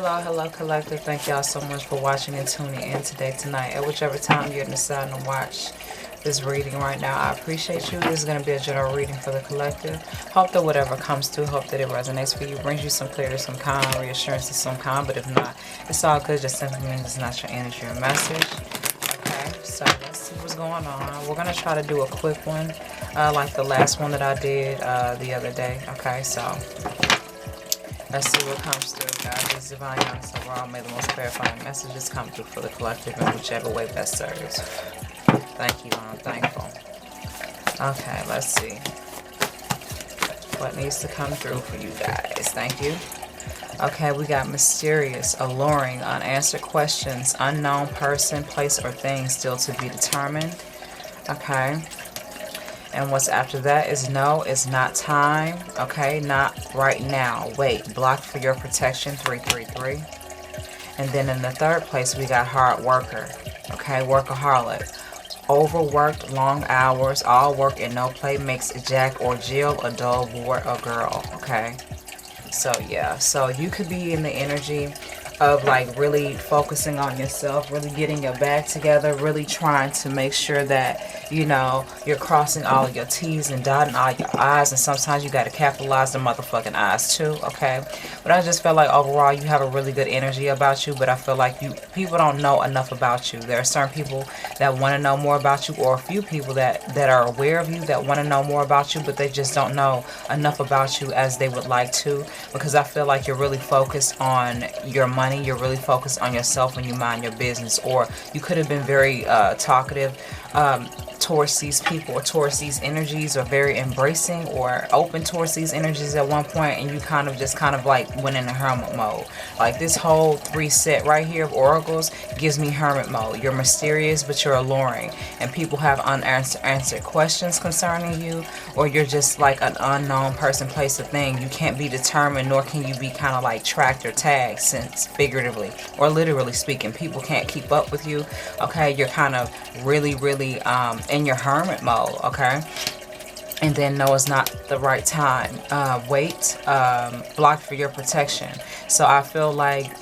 Hello, collective. Thank y'all so much for watching and tuning in today, tonight, at whichever time you're deciding to watch this reading right now. I appreciate you. This is going to be a general reading for the collective. Hope that whatever comes through, hope that it resonates for you, brings you some clarity, some kind, reassurance of some kind. But if not, it's all good. Just simply means it's not your energy or message. Okay, so let's see what's going on. We're going to try to do a quick one, like the last one that I did the other day. Okay, so let's see what comes through, guys. This divine guidance overall, may the most clarifying messages come through for the collective in whichever way best serves. Thank you, I'm thankful. Okay, let's see what needs to come through for you guys. Thank you. Okay, we got mysterious, alluring, unanswered questions, unknown person, place, or thing still to be determined. Okay. And what's after that is no, it's not time. Okay, not right now. Wait, blocked for your protection, 333. And then in the third place, we got hard worker. Okay, workaholic. Overworked, long hours, all work and no play makes Jack or Jill a dull boy or girl. Okay, so yeah, so you could be in the energy of like really focusing on yourself, really getting your bag together, really trying to make sure that, you know, you're crossing all of your T's and dotting all your I's, and sometimes you got to capitalize the motherfucking I's too, okay? But I just feel like overall you have a really good energy about you, but I feel like people don't know enough about you. There are certain people that want to know more about you, or a few people that are aware of you that want to know more about you, but they just don't know enough about you as they would like to, because I feel like you're really focused on your money. You're really focused on yourself when you mind your business, or you could have been very talkative towards these people or towards these energies, or very embracing or open towards these energies at one point, and you kind of like went into hermit mode. Like this whole 3 set right here of oracles gives me hermit mode. You're mysterious, but you're alluring, and people have unanswered questions concerning you, or you're just like an unknown person, place, or thing. You can't be determined, nor can you be kind of like tracked or tagged, since figuratively or literally speaking, people can't keep up with you. Okay, you're kind of really in your hermit mode. Okay, and then no, it's not the right time. Wait, blocked for your protection. So I feel like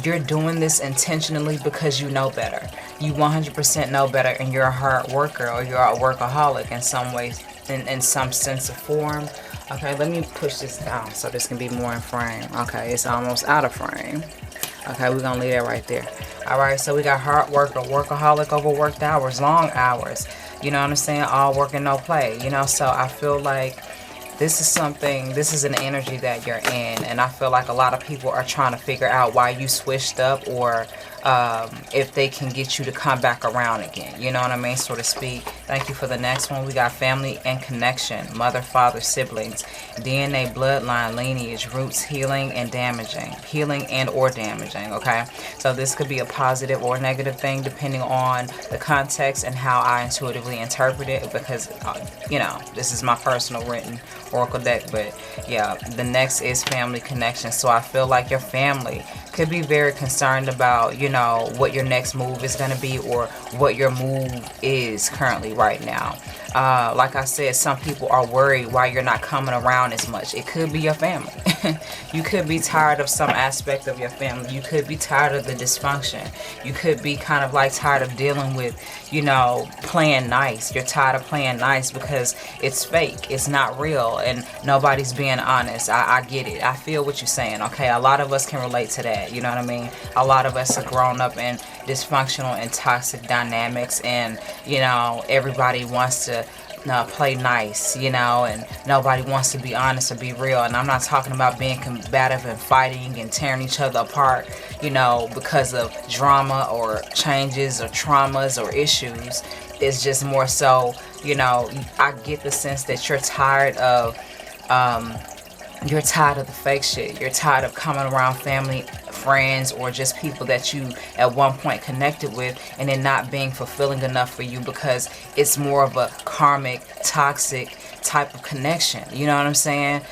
you're doing this intentionally because you know better. You 100% know better, and you're a hard worker, or you're a workaholic in some ways, in some sense of form. Okay, let me push this down so this can be more in frame. Okay, it's almost out of frame. Okay, we're gonna leave that right there. All right, so we got hard worker, workaholic, overworked hours, long hours. You know what I'm saying? All work and no play. You know, so I feel like this is an energy that you're in, and I feel like a lot of people are trying to figure out why you switched up, or if they can get you to come back around again, you know what I mean, so to speak. Thank you for the next one. We got family and connection, mother, father, siblings, DNA, bloodline, lineage, roots, healing and or damaging. Okay, so this could be a positive or negative thing depending on the context and how I intuitively interpret it, because you know, this is my personal written oracle deck. But yeah, the next is family connection. So I feel like your family could be very concerned about, you know, what your next move is going to be, or what your move is currently right now. Like I said, some people are worried why you're not coming around as much. It could be your family. You could be tired of some aspect of your family. You could be tired of the dysfunction. You could be kind of like tired of dealing with, you know, playing nice. You're tired of playing nice because it's fake. It's not real, and nobody's being honest. I get it. I feel what you're saying. Okay, a lot of us can relate to that. You know what I mean? A lot of us are grown up in dysfunctional and toxic dynamics, and you know, everybody wants to play nice, you know, and nobody wants to be honest or be real. And I'm not talking about being combative and fighting and tearing each other apart, you know, because of drama or changes or traumas or issues. It's just more so, you know, I get the sense that you're tired of the fake shit. You're tired of coming around family, friends, or just people that you at one point connected with, and it not being fulfilling enough for you because it's more of a karmic, toxic type of connection. You know what I'm saying?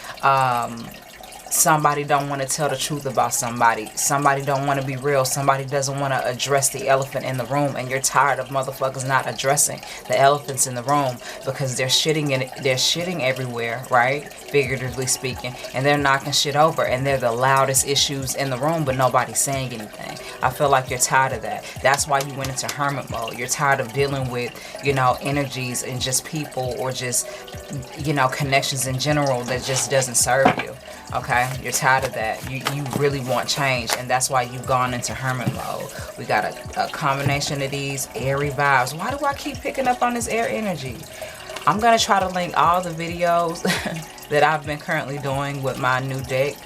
somebody don't want to tell the truth about somebody. Somebody don't want to be real. Somebody doesn't want to address the elephant in the room, and you're tired of motherfuckers not addressing the elephants in the room because they're shitting everywhere, right? Figuratively speaking, and they're knocking shit over, and they're the loudest issues in the room, but nobody's saying anything. I feel like you're tired of that. That's why you went into hermit mode. You're tired of dealing with, you know, energies and just people, or just, you know, connections in general that just doesn't serve you. Okay, you're tired of that. You really want change, and that's why you've gone into hermit mode. We got a combination of these airy vibes. Why do I keep picking up on this air energy? I'm gonna try to link all the videos that I've been currently doing with my new deck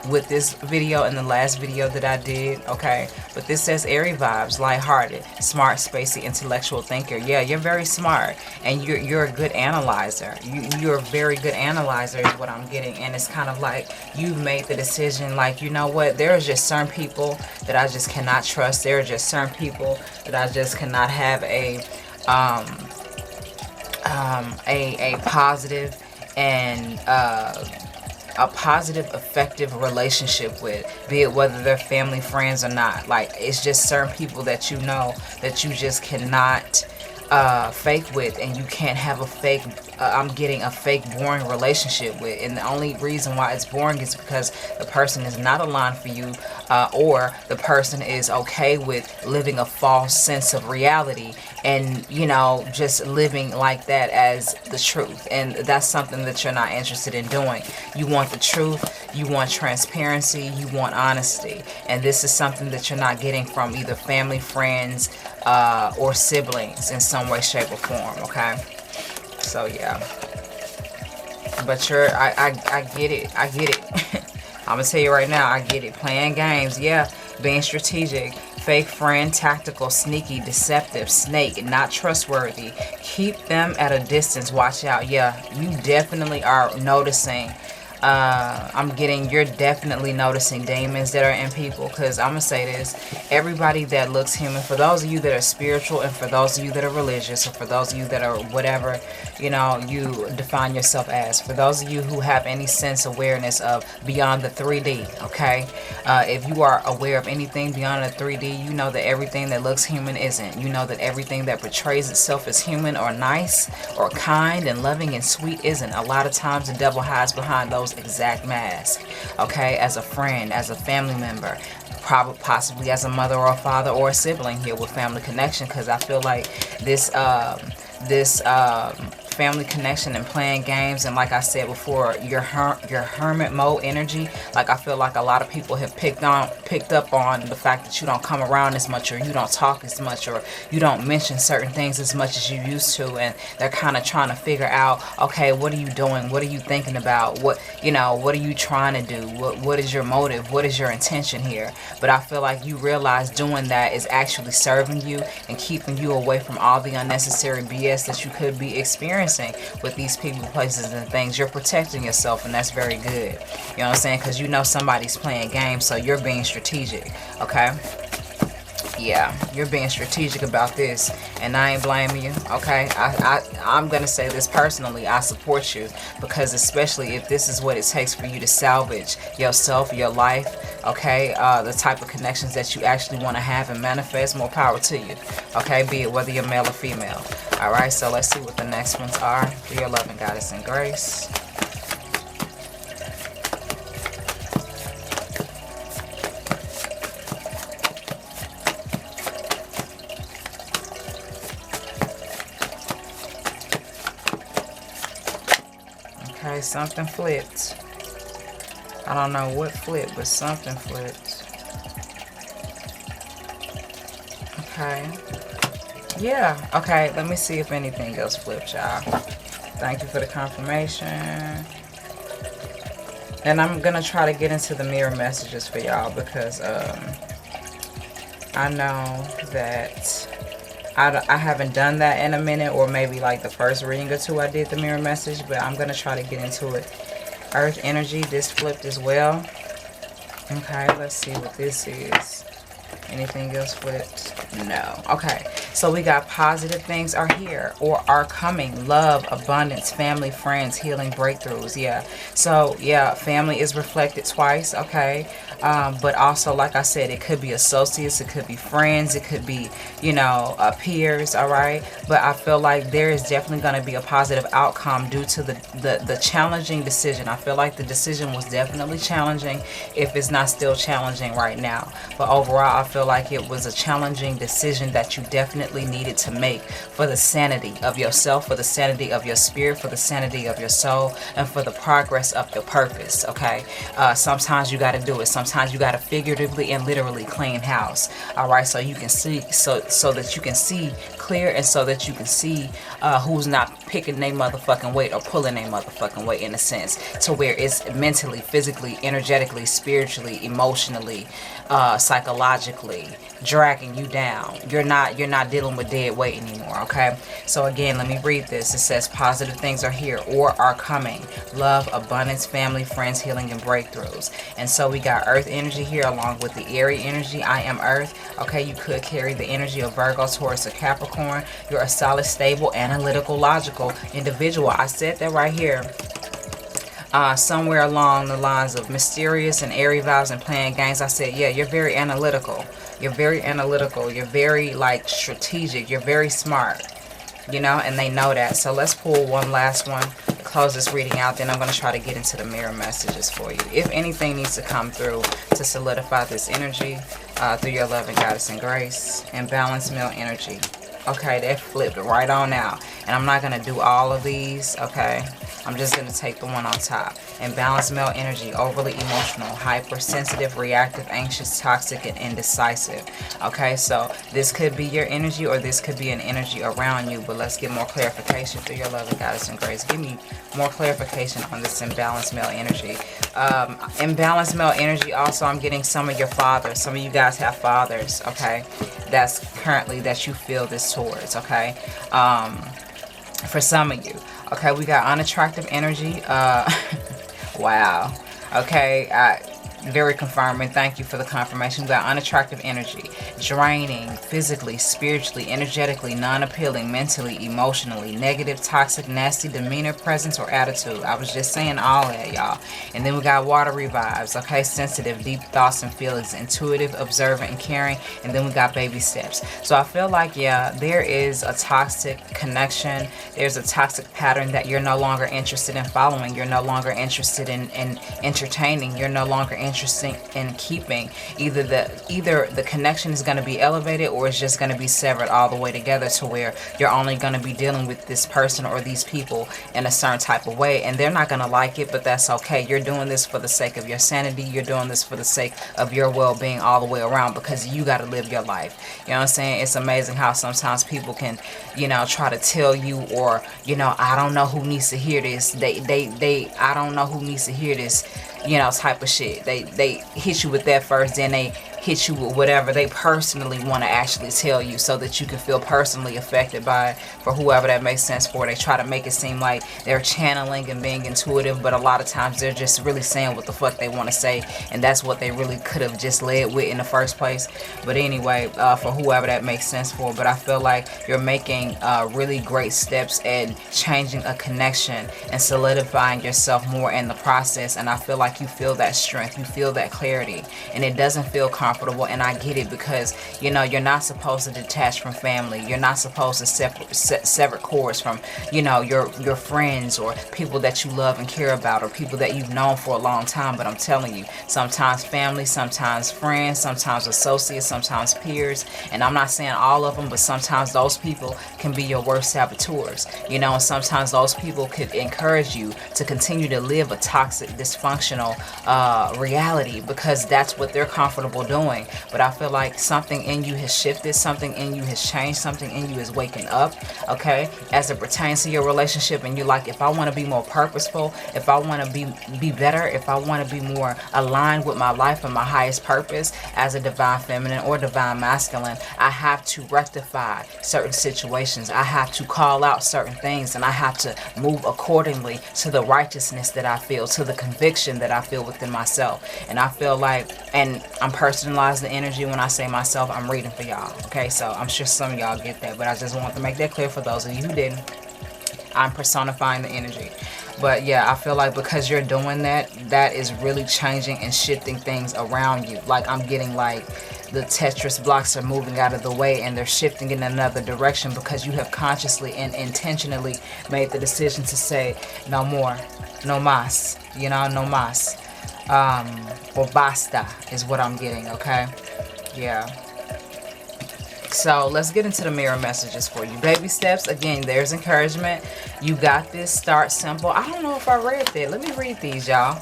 with this video and the last video that I did, okay? But this says airy vibes, lighthearted, smart, spacey, intellectual thinker. Yeah, you're very smart, and you're a good analyzer. You're a very good analyzer is what I'm getting, and it's kind of like you've made the decision, like, you know what, there's just certain people that I just cannot trust. There are just certain people that I just cannot have a positive and a positive, effective relationship with, be it whether they're family, friends, or not. Like, it's just certain people that you know that you just cannot fake with, and you can't have a fake, I'm getting a fake, boring relationship with. And the only reason why it's boring is because the person is not aligned for you, or the person is okay with living a false sense of reality, and, you know, just living like that as the truth. And that's something that you're not interested in doing. You want the truth, you want transparency, you want honesty, and this is something that you're not getting from either family, friends, or siblings in some way, shape, or form. Okay, so yeah, but I get it. I'm gonna tell you right now, I get it. Playing games, yeah, being strategic, fake friend, tactical, sneaky, deceptive, snake, not trustworthy. Keep them at a distance. Watch out. Yeah, you definitely are noticing. I'm getting, you're definitely noticing demons that are in people, because I'm gonna say this, everybody that looks human, for those of you that are spiritual, and for those of you that are religious, or for those of you that are whatever, you know, you define yourself as, for those of you who have any sense awareness of beyond the 3D, okay, if you are aware of anything beyond the 3D, you know that everything that looks human isn't. You know that everything that portrays itself as human or nice or kind and loving and sweet isn't. A lot of times the devil hides behind those exact mask, okay, as a friend, as a family member, probably possibly as a mother or a father or a sibling here with family connection, because I feel like this family connection and playing games, and like I said before, your hermit mode energy, like I feel like a lot of people have picked up on the fact that you don't come around as much, or you don't talk as much, or you don't mention certain things as much as you used to, and they're kind of trying to figure out, okay, what are you doing, what are you thinking about, what, you know, what are you trying to do, what is your motive, what is your intention here? But I feel like you realize doing that is actually serving you and keeping you away from all the unnecessary BS that you could be experiencing with these people, places, and things. You're protecting yourself, and that's very good. You know what I'm saying? Because you know somebody's playing games, so you're being strategic, okay? Yeah, you're being strategic about this, and I ain't blaming you, okay? I'm gonna say this personally, I support you, because especially if this is what it takes for you to salvage yourself, your life, okay, the type of connections that you actually want to have and manifest, more power to you, okay, be it whether you're male or female. All right, so let's see what the next ones are for your loving goddess and grace. Okay, something flipped. I don't know what flipped, but something flipped. Okay. Yeah, okay, let me see if anything else flipped, y'all. Thank you for the confirmation. And I'm going to try to get into the mirror messages for y'all, because I know that I haven't done that in a minute, or maybe like the first reading or two I did the mirror message, but I'm going to try to get into it. Earth energy, this flipped as well. Okay, let's see what this is. Anything else flipped? No. Okay, So we got positive things are here or are coming. Love, abundance, family, friends, healing, breakthroughs. Yeah. So yeah, family is reflected twice. Okay. But also, like I said, it could be associates, it could be friends, it could be, you know, peers, all right? But I feel like there is definitely going to be a positive outcome due to the challenging decision. I feel like the decision was definitely challenging, if it's not still challenging right now. But overall, I feel like it was a challenging decision that you definitely needed to make for the sanity of yourself, for the sanity of your spirit, for the sanity of your soul, and for the progress of your purpose, okay? Sometimes you got to do it. Sometimes you got to figuratively and literally clean house, all right? So you can see, so that you can see clear, and so that you can see who's not picking their motherfucking weight or pulling their motherfucking weight, in a sense, to where it's mentally, physically, energetically, spiritually, emotionally, psychologically dragging you down. You're not dealing with dead weight anymore, okay? So again, let me read this. It says positive things are here or are coming. Love, abundance, family, friends, healing, and breakthroughs. And so we got earth energy here along with the airy energy. I am earth. Okay, you could carry the energy of Virgo, Taurus, or Capricorn. You're a solid, stable, analytical, logical individual. I said that right here. Somewhere along the lines of mysterious and airy vibes and playing games. I said, yeah, you're very analytical. You're very analytical. You're very, like, strategic. You're very smart, you know, and they know that. So let's pull one last one to close this reading out. Then I'm going to try to get into the mirror messages for you. If anything needs to come through to solidify this energy through your love and guidance and grace and balanced male energy. Okay, that flipped right on out. And I'm not going to do all of these, okay? I'm just going to take the one on top. Imbalanced male energy, overly emotional, hypersensitive, reactive, anxious, toxic, and indecisive. Okay, so this could be your energy or this could be an energy around you. But let's get more clarification through your love and guidance and grace. Give me more clarification on this imbalanced male energy. Imbalanced male energy, also I'm getting some of your fathers. Some of you guys have fathers, okay? That's currently that you feel this towards, okay? For some of you. Okay, we got unattractive energy. Wow. Okay, very confirming. Thank you for the confirmation. We got unattractive energy. Draining, physically, spiritually, energetically, non-appealing, mentally, emotionally, negative, toxic, nasty demeanor, presence, or attitude. I was just saying all that, y'all. And then we got watery vibes. Okay, sensitive, deep thoughts and feelings, intuitive, observant, and caring. And then we got baby steps. So I feel like, yeah, there is a toxic connection. There's a toxic pattern that you're no longer interested in following. You're no longer interested in entertaining. You're no longer interested in keeping. Either the connection is going to be elevated, or it's just going to be severed all the way together, to where you're only going to be dealing with this person or these people in a certain type of way, and they're not going to like it, but that's okay. You're doing this for the sake of your sanity. You're doing this for the sake of your well-being all the way around, because you got to live your life. You know what I'm saying? It's amazing how sometimes people can, you know, try to tell you, or, you know, I don't know who needs to hear this. I don't know who needs to hear this, you know, type of shit. They hit you with that first, then they hit you with whatever they personally want to actually tell you, so that you can feel personally affected by it, for whoever that makes sense for. They try to make it seem like they're channeling and being intuitive, but a lot of times they're just really saying what the fuck they want to say, and that's what they really could have just led with in the first place. But anyway, for whoever that makes sense for. But I feel like you're making really great steps at changing a connection and solidifying yourself more in the process, and I feel like you feel that strength, you feel that clarity, and it doesn't feel comfortable. And I get it, because, you know, you're not supposed to detach from family. You're not supposed to sever cords from, you know, your friends or people that you love and care about, or people that you've known for a long time. But I'm telling you, sometimes family, sometimes friends, sometimes associates, sometimes peers, and I'm not saying all of them, but sometimes those people can be your worst saboteurs, you know, and sometimes those people could encourage you to continue to live a toxic, dysfunctional reality, because that's what they're comfortable doing. But I feel like something in you has shifted, something in you has changed, something in you is waking up, okay, as it pertains to your relationship. And you're like, if I want to be more purposeful, if I want to be better, if I want to be more aligned with my life and my highest purpose as a divine feminine or divine masculine, I have to rectify certain situations. I have to call out certain things, and I have to move accordingly to the righteousness that I feel, to the conviction that I feel within myself. And I feel like, and I'm personally marginalize the energy when I say myself. I'm reading for y'all. Okay, so I'm sure some of y'all get that, but I just want to make that clear for those of you who didn't. I'm personifying the energy. But yeah, I feel like because you're doing that, that is really changing and shifting things around you. Like I'm getting like the Tetris blocks are moving out of the way and they're shifting in another direction because you have consciously and intentionally made the decision to say no more, no más, you know, no más. Or basta is what I'm getting, okay? Yeah. So let's get into the mirror messages for you. Baby steps, again, there's encouragement. You got this. Start simple. I don't know if I read that. Let me read these, y'all.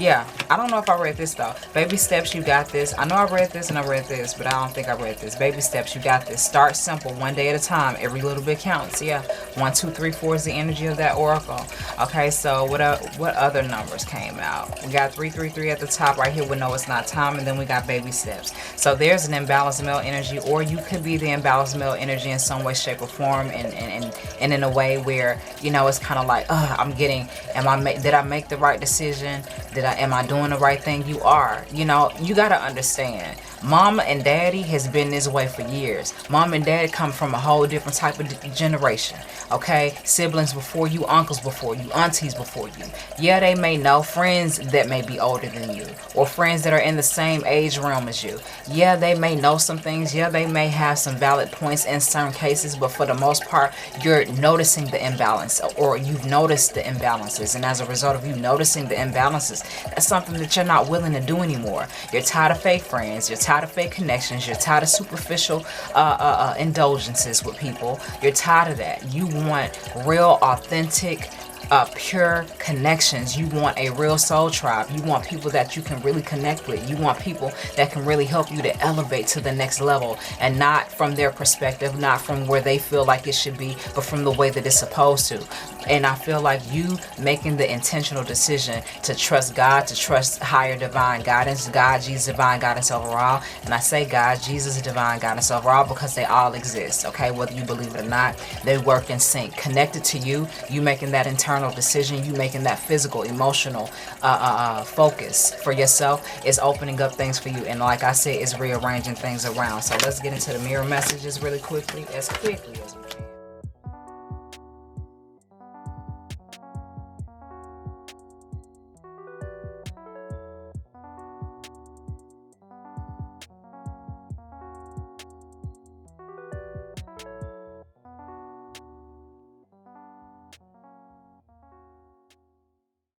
Yeah, I don't know if I read this though. Baby steps, you got this. I know I read this and I read this, but I don't think I read this. Baby steps, you got this. Start simple, one day at a time. Every little bit counts. Yeah, 1, 2, 3, 4 is the energy of that oracle. Okay, so what other numbers came out? We got 333 at the top right here with no, it's not time, and then we got baby steps. So there's an imbalanced male energy, or you could be the imbalanced male energy in some way, shape, or form, and in a way where, you know, it's kind of like, I'm getting, did I make the right decision? Am I doing the right thing? You are. You know, you got to understand. Mama and daddy has been this way for years. Mom and dad come from a whole different type of generation. Okay? Siblings before you, uncles before you, aunties before you. Yeah, they may know friends that may be older than you, or friends that are in the same age realm as you. Yeah, they may know some things. Yeah, they may have some valid points in certain cases, but for the most part, you're noticing the imbalance, or you've noticed the imbalances. And as a result of you noticing the imbalances, that's something that you're not willing to do anymore. You're tired of fake friends. You're tired of fake connections. You're tired of superficial indulgences with people. You're tired of that. You want real, authentic, pure connections. You want a real soul tribe. You want people that you can really connect with. You want people that can really help you to elevate to the next level, and not from their perspective, not from where they feel like it should be, but from the way that it's supposed to. And I feel like you making the intentional decision to trust God, to trust higher divine guidance, God, Jesus, divine guidance overall. And I say God, Jesus, divine guidance overall because they all exist, okay? Whether you believe it or not, they work in sync. Connected to you, you making that internal decision, you making that physical, emotional focus for yourself is opening up things for you. And like I said, it's rearranging things around. So let's get into the mirror messages really quickly as we